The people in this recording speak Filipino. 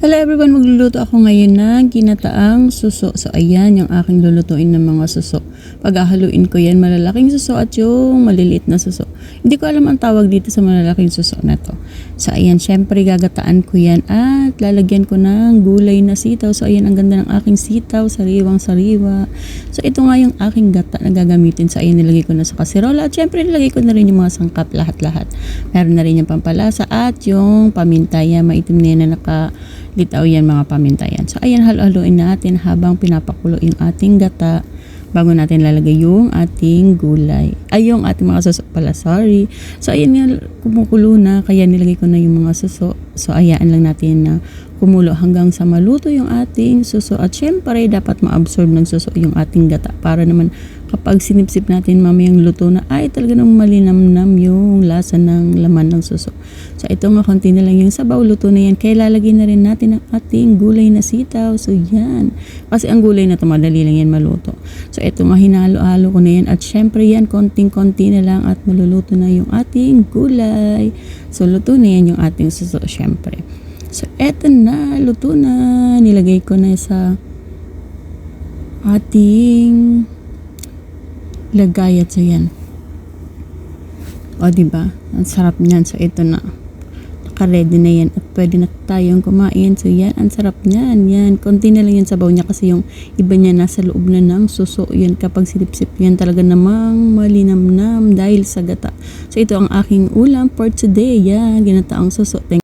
Hello everyone, magluluto ako ngayon ng ginataang suso. So ayan yung aking lulutuin ng mga suso. Paghahaluin ko yan, malalaking suso at yung maliliit na suso. Hindi ko alam ang tawag dito sa malalaking suso na to. So ayan, syempre gagataan ko yan at lalagyan ko ng gulay na sitaw. So ayan, ang ganda ng aking sitaw, sariwang sariwa. So ito nga yung aking gata na gagamitin. So ayan, nilagay ko na sa kasirola at syempre nilagay ko na rin yung mga sangkap lahat-lahat. Meron na rin yung pampalasa at yung paminta. Yan, maitim na yan na litaw yan mga paminta yan. So ayan, halo-haloin natin habang pinapakulo yung ating gata bago natin lalagay yung ating gulay. Ay, yung ating mga suso pala, sorry. So ayan nga, kumukulo na, kaya nilagay ko na yung mga suso. So ayaan lang natin na kumulo hanggang sa maluto yung ating suso. At syempre, dapat ma-absorb ng suso yung ating gata para naman kapag sinipsip natin mamayang luto na, ay talaga nang malinamnam yung lasa ng laman ng suso. So ito nga, konti na lang yung sabaw, luto na yan. Kaya lalagay na rin natin ang ating gulay na sitaw. So yan. Kasi ang gulay na ito, madali lang yan maluto. So ito nga, hinalo-halo ko na yan. At syempre yan, konting-konti na lang at maluluto na yung ating gulay. So luto na yan yung ating suso, syempre. So eto na, luto na. Nilagay ko na sa ating lagayat. So yan. O diba? Ang sarap niyan. So ito na. Naka-ready na yan at pwede na tayong kumain. So yan, ang sarap niyan. Yan, konti na lang yung sabaw niya kasi yung iba niya nasa loob na ng suso. Yan, kapag silip-sip yan talaga namang malinamnam dahil sa gata. So ito ang aking ulam for today. Yan, ginataang suso.